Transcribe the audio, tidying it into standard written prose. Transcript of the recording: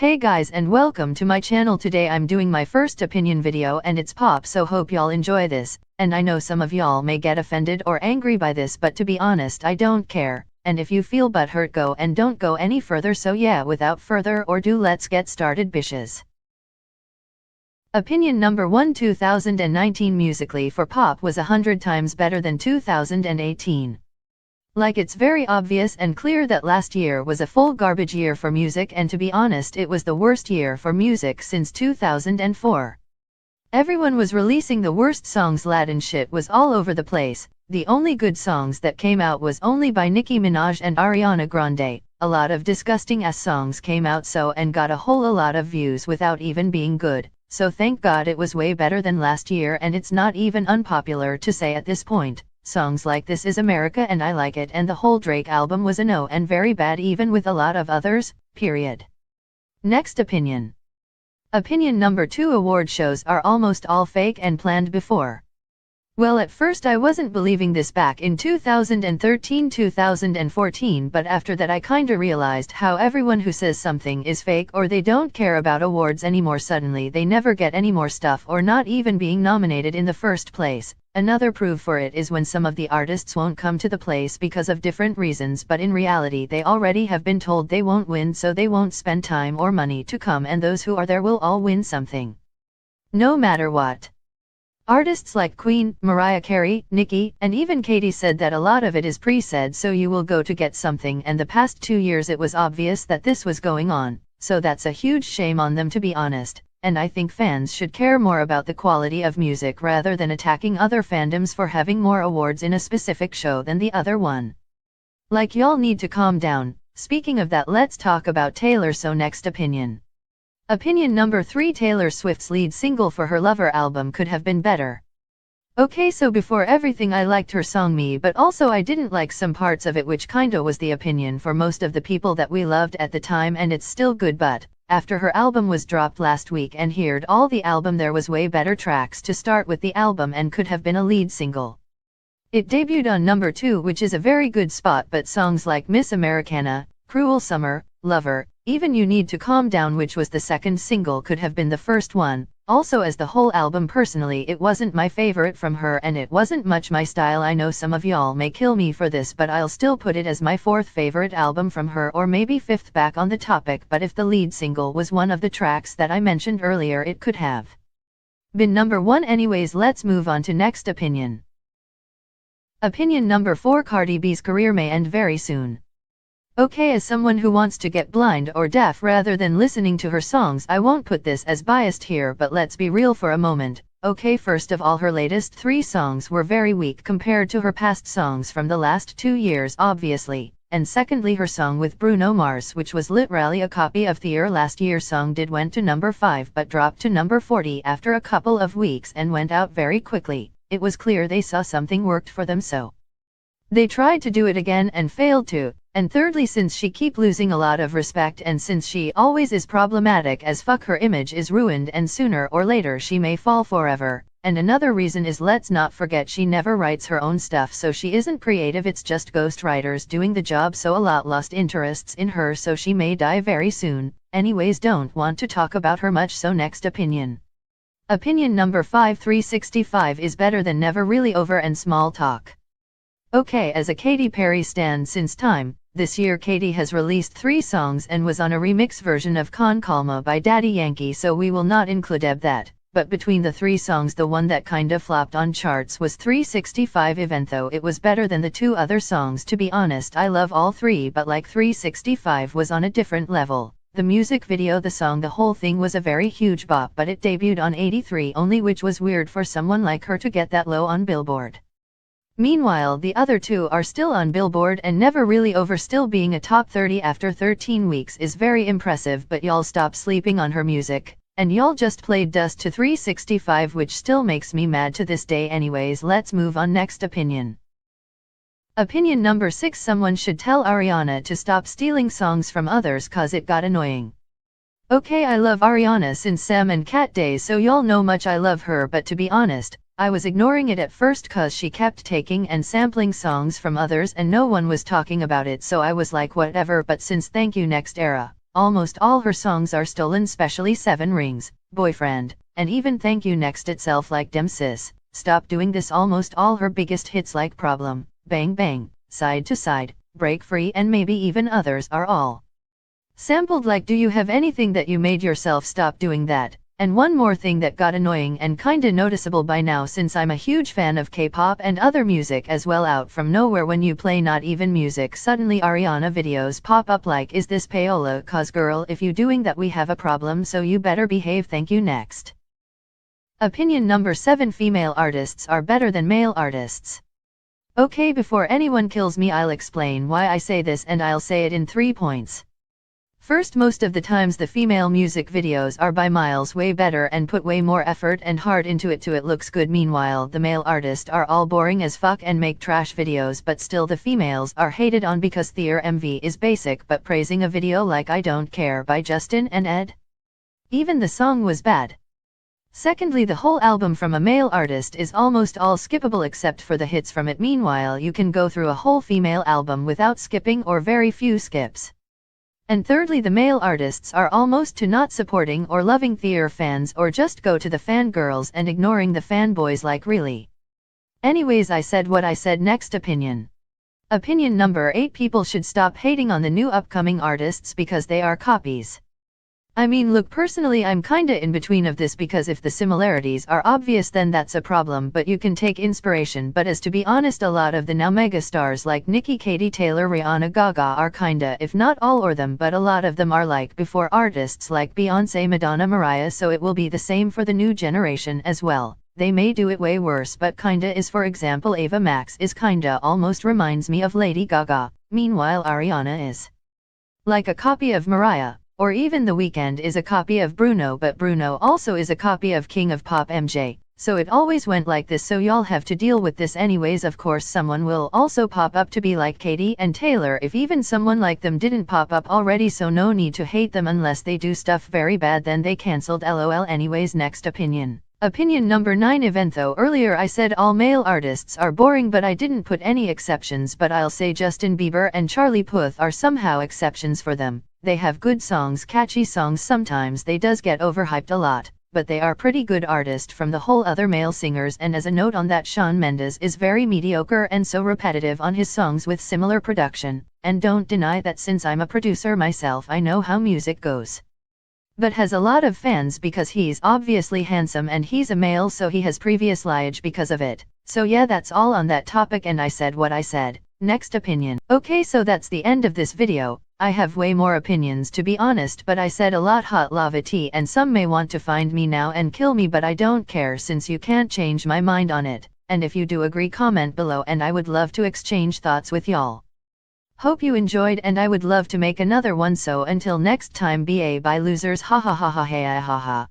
Hey guys and welcome to my channel. Today I'm doing my first opinion video and it's pop, so hope y'all enjoy this. And I know some of y'all may get offended or angry by this, but to be honest I don't care. And if you feel butthurt, go and don't go any further. So yeah, without further ado, let's get started bitches. Opinion number 1. 2019 musically for pop was 100 times better than 2018. Like, it's very obvious and clear that last year was a full garbage year for music, and to be honest it was the worst year for music since 2004. Everyone was releasing the worst songs, Latin shit was all over the place. The only good songs that came out was only by Nicki Minaj and Ariana Grande. A lot of disgusting ass songs came out and got a whole lot of views without even being good. So thank God it was way better than last year, and it's not even unpopular to say at this point. Songs like This Is America and I Like It and the whole Drake album was a no and very bad, even with a lot of others, period. Next opinion. Opinion number 2. Award shows are almost all fake and planned before. Well, at first I wasn't believing this back in 2013-2014, but after that I kinda realized how everyone who says something is fake or they don't care about awards anymore, suddenly they never get any more stuff or not even being nominated in the first place. Another proof for it is when some of the artists won't come to the place because of different reasons, but in reality they already have been told they won't win, so they won't spend time or money to come, and those who are there will all win something. No matter what. Artists like Queen, Mariah Carey, Nicki, and even Katy said that a lot of it is pre-said, so you will go to get something, and the past 2 years it was obvious that this was going on, so that's a huge shame on them, to be honest. And I think fans should care more about the quality of music rather than attacking other fandoms for having more awards in a specific show than the other one. Like, y'all need to calm down. Speaking of that, let's talk about Taylor. So next opinion. Opinion number 3. Taylor Swift's lead single for her Lover album could have been better. Okay, so before everything I liked her song Me, but also I didn't like some parts of it, which kinda was the opinion for most of the people that we loved at the time, and it's still good, but after her album was dropped last week and heard all the album, there was way better tracks to start with the album and could have been a lead single. It debuted on number 2, which is a very good spot, but songs like Miss Americana, Cruel Summer, Lover, even You Need to Calm Down, which was the second single, could have been the first one. Also, as the whole album, personally it wasn't my favorite from her and it wasn't much my style. I know some of y'all may kill me for this, but I'll still put it as my 4th favorite album from her, or maybe 5th back on the topic, but if the lead single was one of the tracks that I mentioned earlier, it could have been number 1. Anyways, let's move on to next opinion. Opinion number 4. Cardi B's career may end very soon. Okay, as someone who wants to get blind or deaf rather than listening to her songs, I won't put this as biased here, but let's be real for a moment. Okay, first of all, her latest 3 songs were very weak compared to her past songs from the last 2 years, obviously. And secondly, her song with Bruno Mars, which was literally a copy of their last year's song, went to number 5 but dropped to number 40 after a couple of weeks and went out very quickly. It was clear they saw something worked for them, so they tried to do it again and failed to. And thirdly, since she keep losing a lot of respect and since she always is problematic as fuck, her image is ruined and sooner or later she may fall forever. And another reason is, let's not forget, she never writes her own stuff, so she isn't creative, it's just ghostwriters doing the job, so a lot lost interests in her, so she may die very soon. Anyways, don't want to talk about her much, so next opinion. Opinion number 5. 365 is better than never, really over and small talk. Okay, as a Katy Perry stan since time, this year Katy has released 3 songs and was on a remix version of Con Calma by Daddy Yankee, so we will not include that. But between the 3 songs, the one that kinda flopped on charts was 365, even though it was better than the 2 other songs. To be honest, I love all 3, but like 365 was on a different level. The music video, the song, the whole thing was a very huge bop, but it debuted on 83 only, which was weird for someone like her to get that low on Billboard. Meanwhile, the other 2 are still on Billboard and never really over. Still being a top 30 after 13 weeks is very impressive, but y'all stop sleeping on her music, and y'all just played dust to 365, which still makes me mad to this day. Anyways, let's move on. Next opinion. Opinion number 6. Someone should tell Ariana to stop stealing songs from others cause it got annoying. Okay, I love Ariana since Sam and Cat days, so y'all know much I love her, but to be honest, I was ignoring it at first cause she kept taking and sampling songs from others and no one was talking about it, so I was like whatever. But since Thank You Next era, almost all her songs are stolen, specially 7 Rings, Boyfriend, and even Thank You Next itself. Like dem sis, stop doing this. Almost all her biggest hits like Problem, Bang Bang, Side to Side, Break Free and maybe even others are all sampled. Like, do you have anything that you made yourself? Stop doing that. And one more thing that got annoying and kinda noticeable by now, since I'm a huge fan of K-pop and other music as well, out from nowhere when you play not even music, suddenly Ariana videos pop up. Like, is this payola? Cause girl, if you doing that we have a problem, so you better behave. Thank you. Next. Opinion number 7. Female artists are better than male artists. Okay, before anyone kills me, I'll explain why I say this, and I'll say it in 3 points. First, most of the times the female music videos are by miles way better and put way more effort and heart into it to it looks good. Meanwhile, the male artists are all boring as fuck and make trash videos, but still the females are hated on because their MV is basic. But praising a video like I Don't Care by Justin and Ed, even the song was bad. Secondly, the whole album from a male artist is almost all skippable except for the hits from it. Meanwhile, you can go through a whole female album without skipping or very few skips. And thirdly, the male artists are almost to not supporting or loving their fans, or just go to the fangirls and ignoring the fanboys. Like, really? Anyways, I said what I said. Next opinion. Opinion number 8. People should stop hating on the new upcoming artists because they are copies. I mean, look, personally I'm kinda in between of this, because if the similarities are obvious then that's a problem, but you can take inspiration. But as to be honest, a lot of the now megastars like Nicki, Katy Taylor, Rihanna, Gaga are kinda, if not all or them, but a lot of them are like before artists like Beyonce, Madonna, Mariah, so it will be the same for the new generation as well. They may do it way worse, but kinda is. For example, Ava Max is kinda almost reminds me of Lady Gaga, meanwhile Ariana is like a copy of Mariah. Or even The Weeknd is a copy of Bruno, but Bruno also is a copy of King of Pop MJ. So it always went like this, so y'all have to deal with this anyways. Of course someone will also pop up to be like Katy and Taylor, if even someone like them didn't pop up already, so no need to hate them unless they do stuff very bad, then they cancelled, lol. Anyways, next opinion. Opinion number 9. Even though earlier I said all male artists are boring, but I didn't put any exceptions, but I'll say Justin Bieber and Charlie Puth are somehow exceptions for them. They have good songs, catchy songs. Sometimes they does get overhyped a lot, but they are pretty good artists from the whole other male singers. And as a note on that, Shawn Mendes is very mediocre and so repetitive on his songs with similar production, and don't deny that since I'm a producer myself I know how music goes. But has a lot of fans because he's obviously handsome and he's a male, so he has previous lineage because of it. So yeah, that's all on that topic, and I said what I said. Next opinion. Okay, so that's the end of this video. I have way more opinions to be honest, but I said a lot. Hot lava tea, and some may want to find me now and kill me, but I don't care since you can't change my mind on it. And if you do agree, comment below and I would love to exchange thoughts with y'all. Hope you enjoyed, and I would love to make another one, so until next time, bye losers, ha ha ha ha ha ha ha.